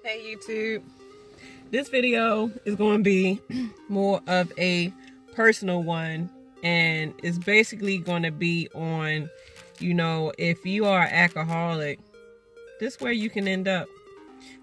Hey YouTube, this video is going to be more of a personal one, and it's basically going to be on, if you are an alcoholic, this is where you can end up.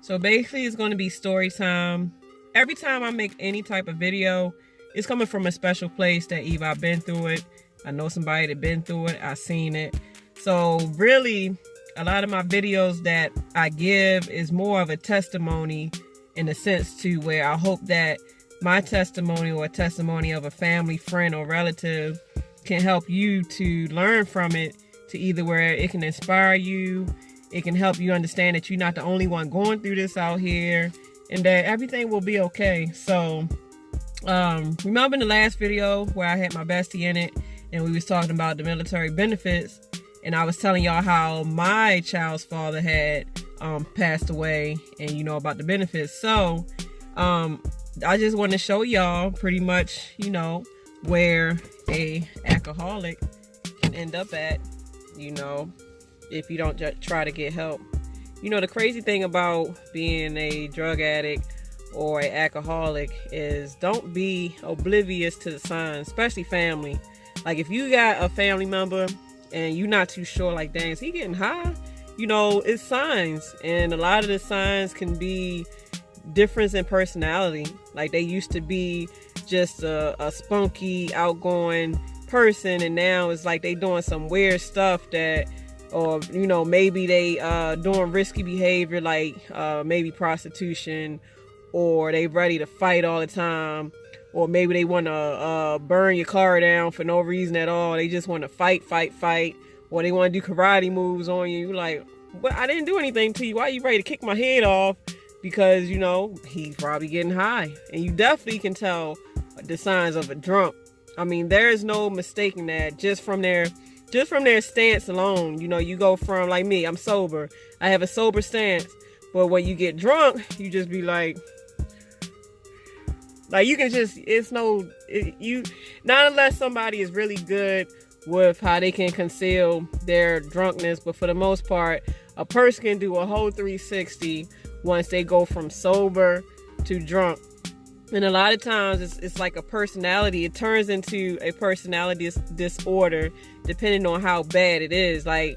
So basically it's going to be story time. Every time I make any type of video, it's coming from a special place that either I've been through it, I know somebody that been through it, I've seen it. So really, a lot of my videos that I give is more of a testimony, in a sense to where I hope that my testimony or a testimony of a family, friend, or relative can help you to learn from it, to either where it can inspire you, it can help you understand that you're not the only one going through this out here, and that everything will be okay. So remember in the last video where I had my bestie in it and we was talking about the military benefits, and I was telling y'all how my child's father had passed away, and about the benefits. So I just want to show y'all pretty much where a alcoholic can end up at, if you don't try to get help. The crazy thing about being a drug addict or an alcoholic is don't be oblivious to the signs, especially family. Like if you got a family member and you're not too sure, like, dang, is he getting high? It's signs. And a lot of the signs can be difference in personality. Like they used to be just a spunky, outgoing person, and now it's like they doing some weird stuff that, or maybe they doing risky behavior, like maybe prostitution, or they ready to fight all the time, or maybe they want to burn your car down for no reason at all. They just want to fight, or they want to do karate moves on you. You're like, but I didn't do anything to you. Why are you ready to kick my head off? Because he's probably getting high, and you definitely can tell the signs of a drunk. I mean, there is no mistaking that just from their stance alone. You go from, like me, I'm sober, I have a sober stance, but when you get drunk, you just be like you can just, not unless somebody is really good with how they can conceal their drunkenness, but for the most part, a person can do a whole 360 once they go from sober to drunk. And a lot of times it's like a personality. It turns into a personality disorder depending on how bad it is. Like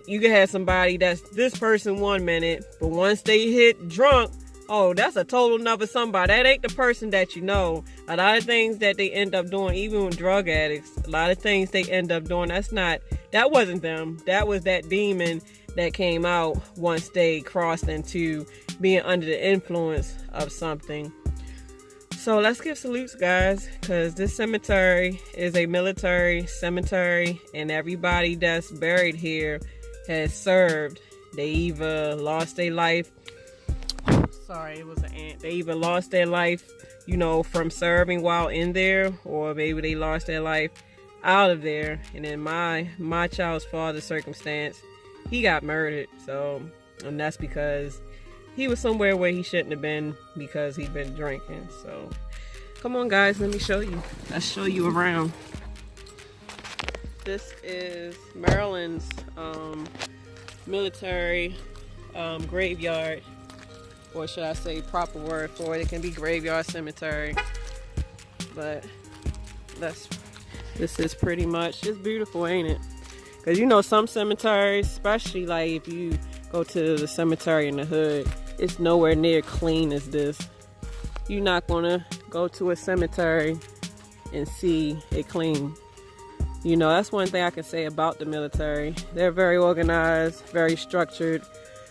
you can have somebody that's this person 1 minute, but once they hit drunk, oh, that's a total nother somebody. That ain't the person that you know. A lot of things that they end up doing, even with drug addicts, a lot of things they end up doing, that wasn't them. That was that demon that came out once they crossed into being under the influence of something. So let's give salutes, guys, because this cemetery is a military cemetery, and everybody that's buried here has served. They either lost their life. Sorry, it was an ant. They either lost their life, from serving while in there, or maybe they lost their life out of there. And in my child's father's circumstance, he got murdered. And that's because he was somewhere where he shouldn't have been because he'd been drinking. So come on, guys, let me show you. Let's show you around. This is Maryland's military graveyard, or should I say proper word for it. It can be graveyard cemetery, but this is pretty much, it's beautiful, ain't it? Because some cemeteries, especially like if you go to the cemetery in the hood, it's nowhere near clean as this. You're not gonna go to a cemetery and see it clean. That's one thing I can say about the military. They're very organized, very structured,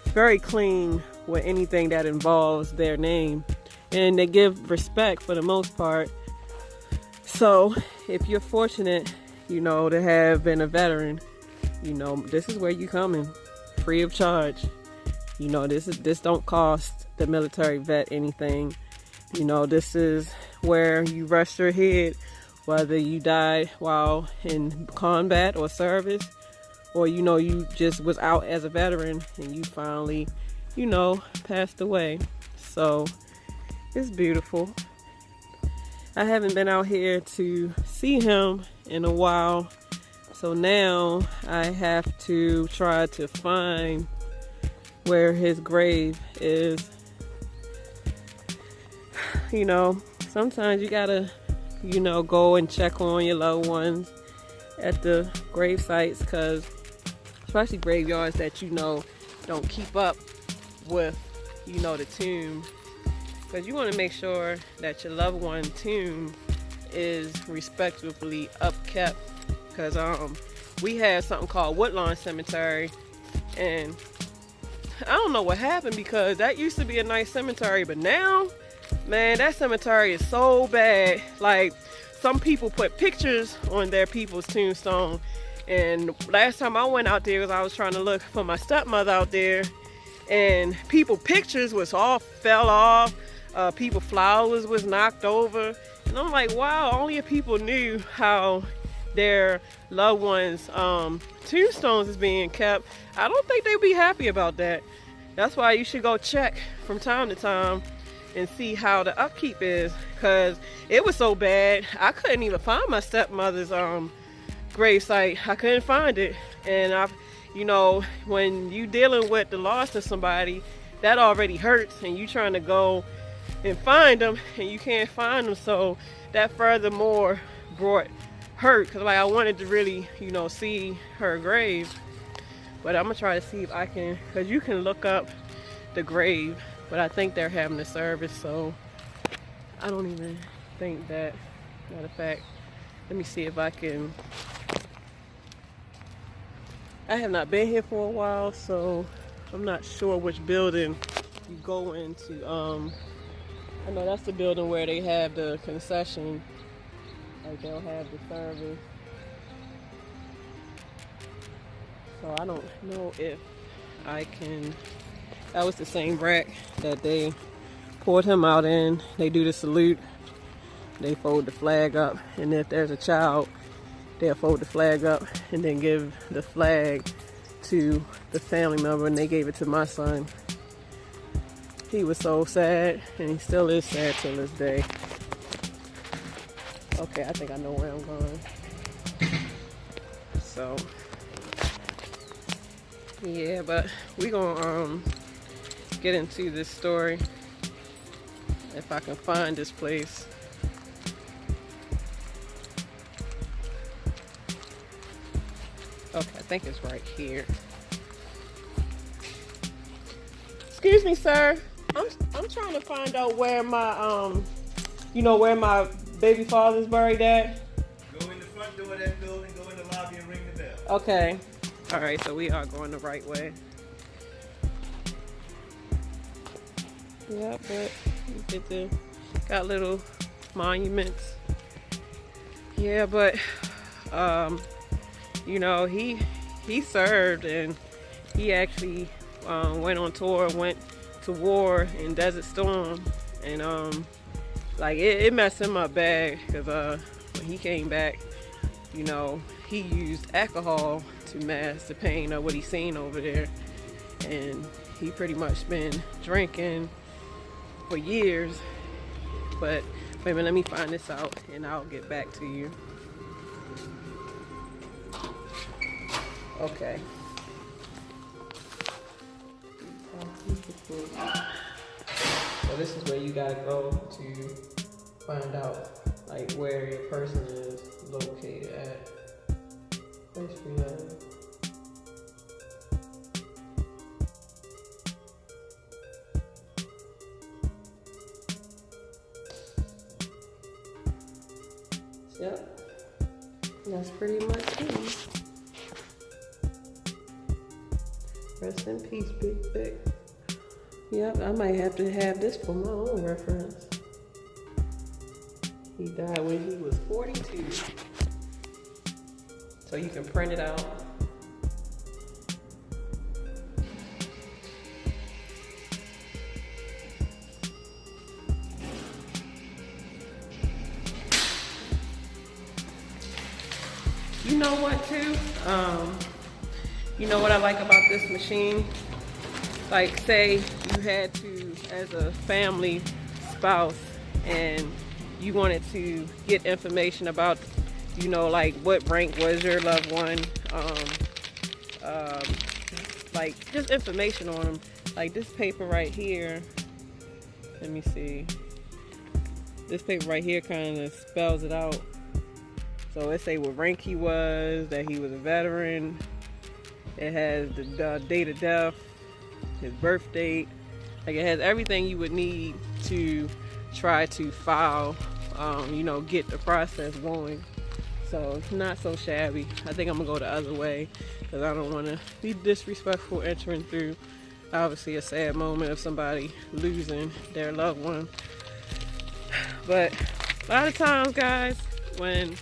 very clean with anything that involves their name, and they give respect for the most part. So if you're fortunate, to have been a veteran, this is where you coming, free of charge. This don't cost the military vet anything. This is where you rest your head, whether you died while in combat or service, or you just was out as a veteran and you finally passed away. So it's beautiful. I haven't been out here to see him in a while, so now I have to try to find where his grave is you know, sometimes you gotta, you know, go and check on your loved ones at the grave sites, because especially graveyards that you know don't keep up with, you know, the tomb, because you want to make sure that your loved one tomb is respectably upkept. Because we had something called Woodlawn Cemetery, and I don't know what happened, because that used to be a nice cemetery, but now, man, that cemetery is so bad. Like, some people put pictures on their people's tombstone, and last time I went out there, because I was trying to look for my stepmother out there, and people pictures was all fell off. People flowers was knocked over, and I'm like, wow, only if people knew how their loved ones tombstones is being kept, I don't think they'd be happy about that. That's why you should go check from time to time and see how the upkeep is, because it was so bad I couldn't even find my stepmother's grave site. I couldn't find it. And you know, when you dealing with the loss of somebody, that already hurts, and you trying to go and find them and you can't find them, so that furthermore brought hurt, because like I wanted to really, you know, see her grave. But I'm gonna try to see if I can, because you can look up the grave, but I think they're having a service, so I don't even think that. Matter of fact, let me see if I can. I have not been here for a while, so I'm not sure which building you go into. I know that's the building where they have the concession, like they'll have the service. So I don't know if I can. That was the same rack that they poured him out in. They do the salute, they fold the flag up, and if there's a child, they'll fold the flag up and then give the flag to the family member, and they gave it to my son. He was so sad, and he still is sad till this day. Okay, I think I know where I'm going. So yeah, but we gonna get into this story if I can find this place. Okay, I think it's right here. Excuse me, sir. I'm trying to find out where my you know, where my baby father's buried at. Go in the front door of that building, go in the lobby and ring the bell. Okay. All right, so we are going the right way. Yeah, but you get the got little monuments. Yeah, but you know, he served, and he actually went on tour, went to war in Desert Storm, and like it messed him up bad, because when he came back, you know, he used alcohol to mask the pain of what he seen over there, and he pretty much been drinking for years. But wait a minute, let me find this out and I'll get back to you. Okay. So this is where you gotta go to find out like where your person is located at. Basically, yep, that's pretty much it. Rest in peace, Big Vic. Yep, I might have to have this for my own reference. He died when he was 42. So you can print it out. You know what too? You know what I like about this machine? Like, say you had to, as a family spouse, and you wanted to get information about, you know, like what rank was your loved one, like just information on them. Like this paper right here, let me see. This paper right here kind of spells it out. So it say what rank he was, that he was a veteran. It has the date of death, his birth date. Like, it has everything you would need to try to file, you know, get the process going. So it's not so shabby. I think I'm gonna go the other way because I don't want to be disrespectful entering through obviously a sad moment of somebody losing their loved one. But a lot of times, guys, when,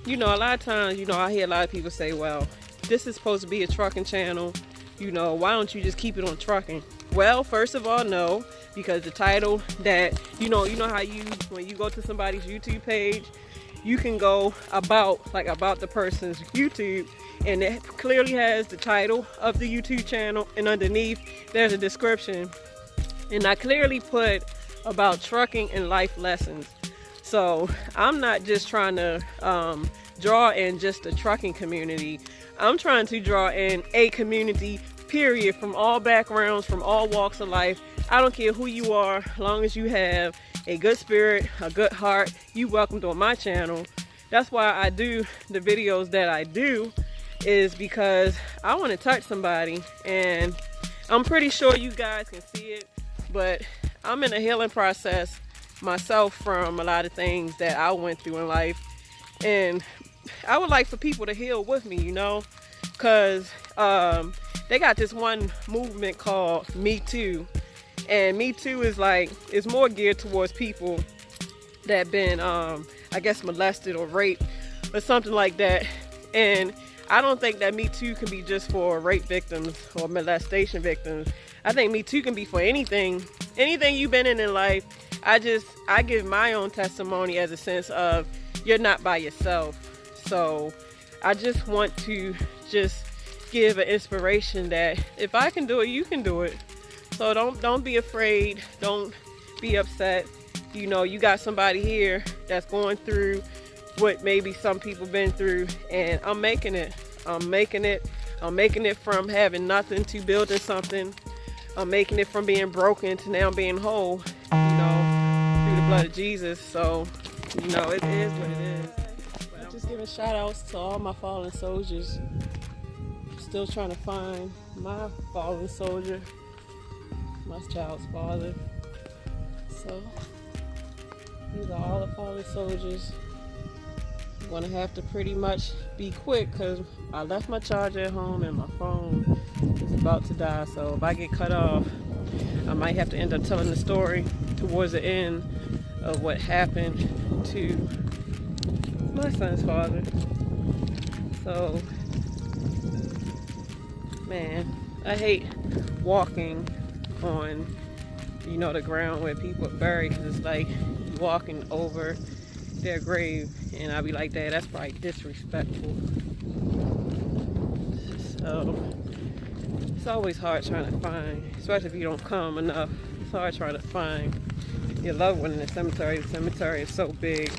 you know, a lot of times, you know, I hear a lot of people say, well, this is supposed to be a trucking channel, you know, why don't you just keep it on trucking? Well, first of all, no, because the title that, you know how you, when you go to somebody's YouTube page, you can go about the person's YouTube, and it clearly has the title of the YouTube channel, and underneath there's a description, and I clearly put about trucking and life lessons. So I'm not just trying to draw in just the trucking community. I'm trying to draw in a community, period, from all backgrounds, from all walks of life. I don't care who you are, as long as you have a good spirit, a good heart, you welcomed on my channel. That's why I do the videos that I do, is because I want to touch somebody, and I'm pretty sure you guys can see it, but I'm in a healing process myself from a lot of things that I went through in life, and I would like for people to heal with me, you know, because they got this one movement called Me Too, and Me Too is like, it's more geared towards people that been I guess molested or raped or something like that. And I don't think that Me Too can be just for rape victims or molestation victims. I think Me Too can be for anything you've been in life. I give my own testimony as a sense of you're not by yourself. So I just want to just give an inspiration that if I can do it, you can do it. So don't be afraid. Don't be upset. You know, you got somebody here that's going through what maybe some people been through, and I'm making it. I'm making it from having nothing to building something. I'm making it from being broken to now being whole, you know, through the blood of Jesus. So, you know, it is what it is. But I'm just giving shout outs to all my fallen soldiers. Still trying to find my fallen soldier, my child's father. So these are all the fallen soldiers. I'm gonna have to pretty much be quick because I left my charger at home and my phone is about to die. So if I get cut off, I might have to end up telling the story towards the end of what happened to my son's father. So, man, I hate walking on, you know, the ground where people are buried, because it's like walking over their grave, and I'll be like, Dad, that's probably disrespectful. So it's always hard trying to find, especially if you don't come enough, it's hard trying to find your loved one in the cemetery. The cemetery is so big.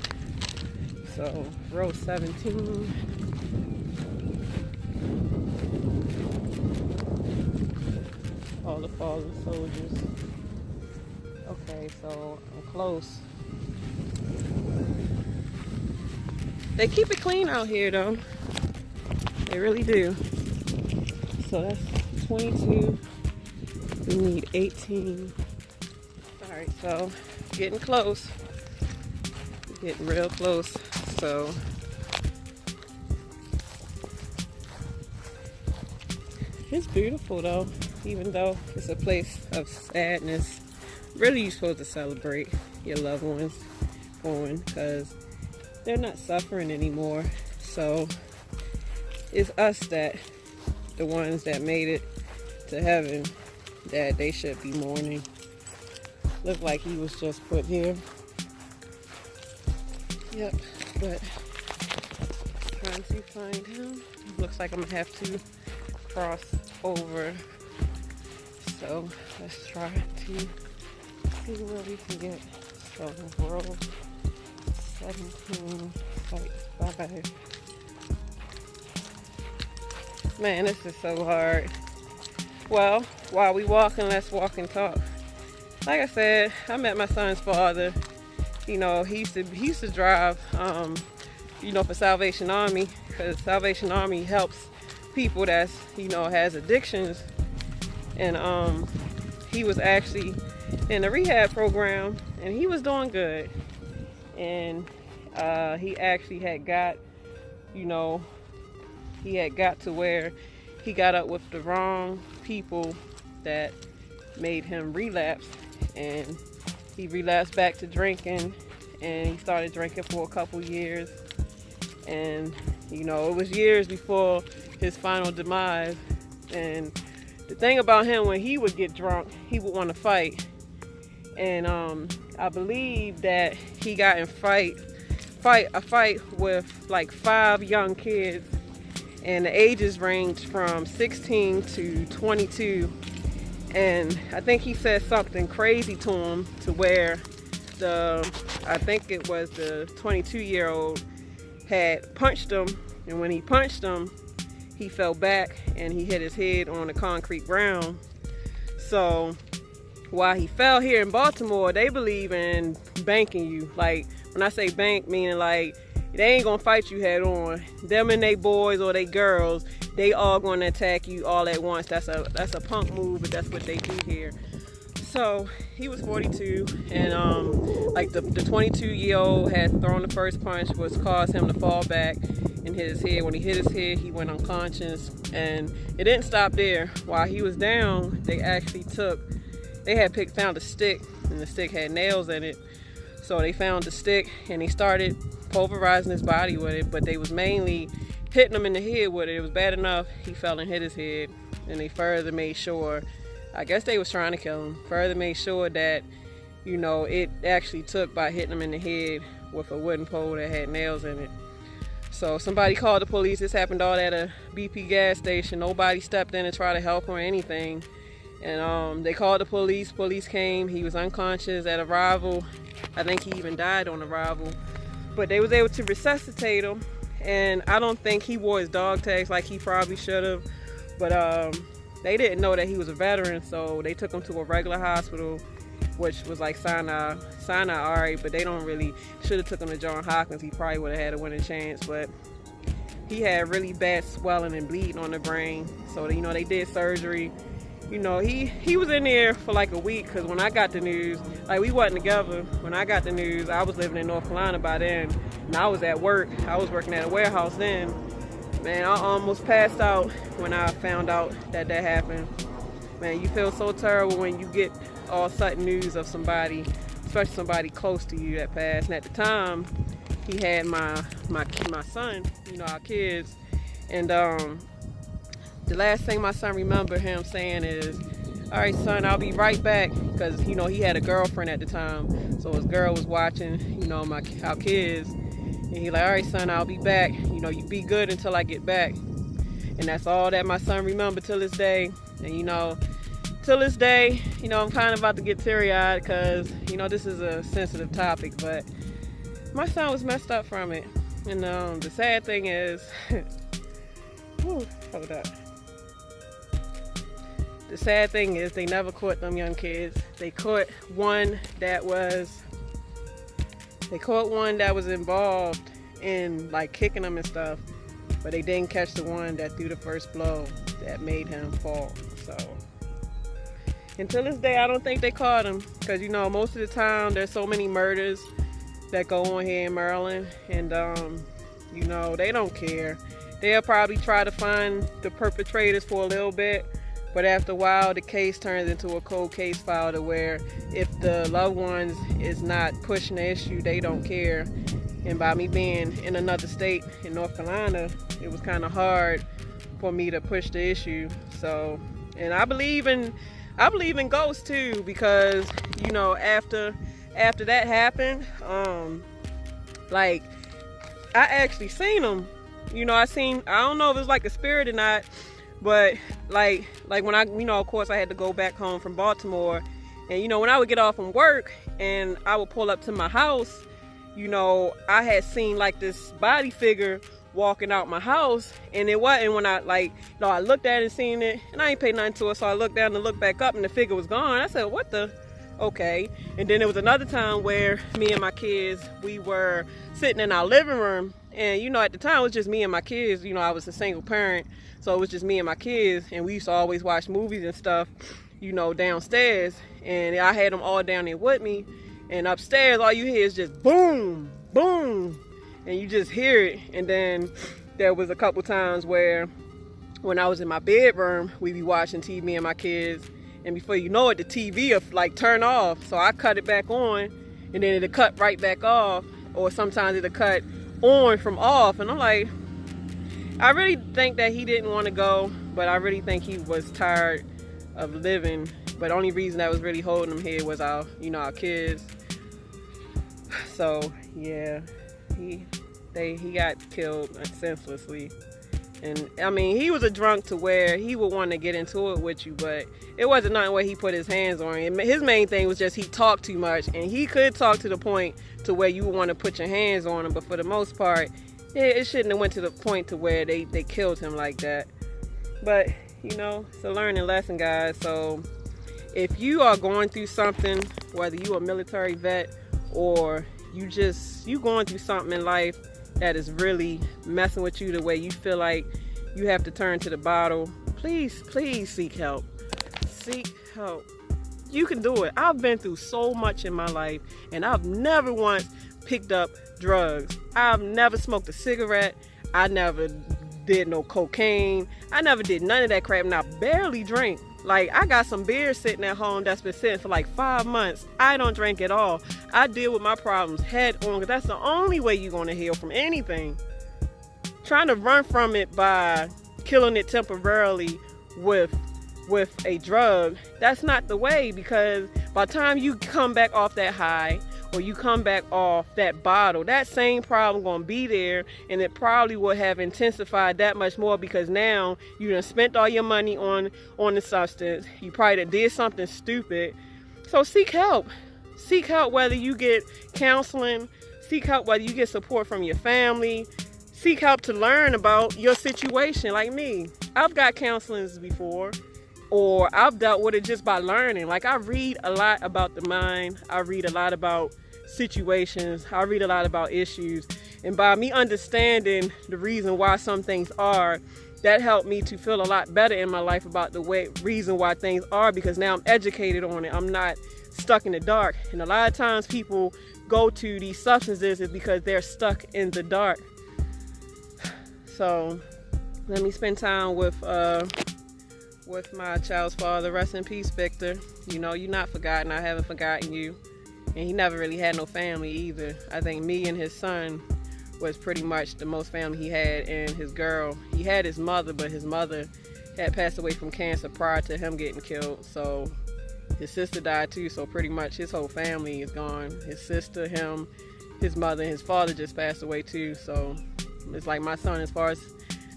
So row 17. All the fallen soldiers. Okay, so I'm close. They keep it clean out here though. They really do. So that's 22. We need 18. Alright, so getting close. Getting real close. So it's beautiful though, even though it's a place of sadness. Really, you're supposed to celebrate your loved ones going, because they're not suffering anymore. So it's us, that the ones that made it to heaven, that they should be mourning. Look like he was just put here. Yep, but trying to find him. Looks like I'm gonna have to cross over. So let's try to see where we can get. So row 17, site 5. Man, this is so hard. Well, while we walking, let's walk and talk. Like I said, I met my son's father you know, he used to drive, you know, for Salvation Army, because Salvation Army helps people that's, you know, has addictions. And he was actually in the rehab program, and he was doing good. And he actually had got, you know, he had got to where he got up with the wrong people that made him relapse, and he relapsed back to drinking, and he started drinking for a couple years. And you know, it was years before his final demise. And the thing about him, when he would get drunk, he would want to fight. And I believe that he got in a fight with like 5 young kids, and the ages ranged from 16 to 22. And I think he said something crazy to him, to where I think it was the 22-year-old had punched him, and when he punched him, he fell back and he hit his head on the concrete ground. So while he fell here in Baltimore, they believe in banking you. Like, when I say bank, meaning like they ain't gonna fight you head on. Them and they boys or they girls, they all gonna attack you all at once. That's a punk move, but that's what they do here. So he was 42, and like the 22-year-old had thrown the first punch, was caused him to fall back and hit his head. When he hit his head, he went unconscious, and it didn't stop there. While he was down, they actually found a stick, and the stick had nails in it. So they found the stick, and they started pulverizing his body with it, but they was mainly hitting him in the head with it. It was bad enough he fell and hit his head, and they further made sure, I guess they was trying to kill him, further made sure that, you know, it actually took by hitting him in the head with a wooden pole that had nails in it. So somebody called the police. This happened all at a BP gas station. Nobody stepped in and tried to help him or anything. And they called the police. Police came. He was unconscious at arrival. I think he even died on arrival. But they was able to resuscitate him. And I don't think he wore his dog tags like he probably should have. But they didn't know that he was a veteran, so they took him to a regular hospital, which was like Sinai alright, but they don't really, should have took him to Johns Hopkins. He probably would have had a winning chance, but he had really bad swelling and bleeding on the brain. So, you know, they did surgery. You know, he was in there for like a week, because when I got the news, like, we wasn't together. When I got the news, I was living in North Carolina by then, and I was at work. I was working at a warehouse then. Man, I almost passed out when I found out that happened. Man, you feel so terrible when you get all sudden news of somebody, especially somebody close to you, that passed. And at the time, he had my son, you know, our kids. And the last thing my son remember him saying is, "All right, son, I'll be right back," because, you know, he had a girlfriend at the time, so his girl was watching, you know, our kids. And he like, "All right, son, I'll be back. You know, you be good until I get back." And that's all that my son remembered till this day. And, you know, till this day, you know, I'm kind of about to get teary-eyed, because, you know, this is a sensitive topic, but my son was messed up from it. And the sad thing is, hold up. The sad thing is they never caught them young kids. They caught one that was involved in like kicking them and stuff, but they didn't catch the one that threw the first blow that made him fall. So until this day, I don't think they caught him, because, you know, most of the time there's so many murders that go on here in Maryland, and you know, they don't care. They'll probably try to find the perpetrators for a little bit, but after a while the case turns into a cold case file, to where if the loved ones is not pushing the issue, they don't care. And by me being in another state, in North Carolina, it was kind of hard for me to push the issue. So, and I believe in ghosts too, because, you know, after that happened, like, I actually seen them. You know, I don't know if it was like a spirit or not, but like when I, you know, of course I had to go back home from Baltimore, and, you know, when I would get off from work and I would pull up to my house, you know, I had seen like this body figure walking out my house, and it wasn't, when I, like, you know, I looked at it and seen it, and I ain't paid nothing to it, so I looked down and looked back up, and the figure was gone. I said, what the? Okay. And then there was another time where me and my kids, we were sitting in our living room, and you know, at the time it was just me and my kids. You know, I was a single parent, so it was just me and my kids, and we used to always watch movies and stuff, you know, downstairs. And I had them all down there with me, and upstairs all you hear is just boom, boom, and you just hear it. And then there was a couple times where when I was in my bedroom, we'd be watching TV, me and my kids, and before you know it, the TV will like turn off. So I cut it back on, and then it'll cut right back off, or sometimes it'll cut on from off. And I'm like, I really think that he didn't want to go, but I really think he was tired of living. But the only reason that was really holding him here was our kids. So yeah, he got killed senselessly. And I mean, he was a drunk to where he would want to get into it with you, but it wasn't nothing where he put his hands on you. His main thing was just he talked too much, and he could talk to the point to where you would want to put your hands on him, but for the most part, it shouldn't have went to the point to where they killed him like that. But you know, it's a learning lesson, guys. So if you are going through something, whether you a military vet or you going through something in life that is really messing with you the way you feel like you have to turn to the bottle, please seek help. Seek help. You can do it. I've been through so much in my life, and I've never once picked up drugs. I've never smoked a cigarette. I never did no cocaine. I never did none of that crap, and I barely drink. Like, I got some beer sitting at home that's been sitting for like 5 months. I don't drink at all. I deal with my problems head on, because that's the only way you're going to heal from anything. Trying to run from it by killing it temporarily with a drug, that's not the way, because by the time you come back off that high, or you come back off that bottle, that same problem gonna be there, and it probably would have intensified that much more, because now you done spent all your money on the substance. You probably done did something stupid. So seek help. Seek help, whether you get counseling, seek help whether you get support from your family, seek help to learn about your situation. Like me, I've got counselings before, or I've dealt with it just by learning. Like, I read a lot about the mind. I read a lot about situations. I read a lot about issues. And by me understanding the reason why some things are, that helped me to feel a lot better in my life about the reason why things are, because now I'm educated on it. I'm not stuck in the dark. And a lot of times people go to these substances is because they're stuck in the dark. So let me spend time with my child's father. Rest in peace, Victor. You know, you're not forgotten. I haven't forgotten you. And he never really had no family either. I think me and his son was pretty much the most family he had, and his girl. He had his mother, but his mother had passed away from cancer prior to him getting killed. So his sister died too, so pretty much his whole family is gone. His sister, him, his mother, and his father just passed away too. So it's like my son, as far as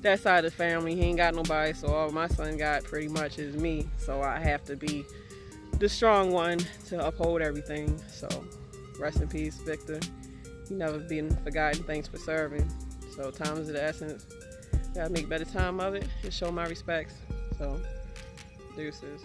that side of the family, he ain't got nobody, so all my son got pretty much is me. So I have to be the strong one to uphold everything. So rest in peace, Victor. You never been forgotten. Thanks for serving. So time is of the essence. Gotta make better time of it and show my respects. So deuces.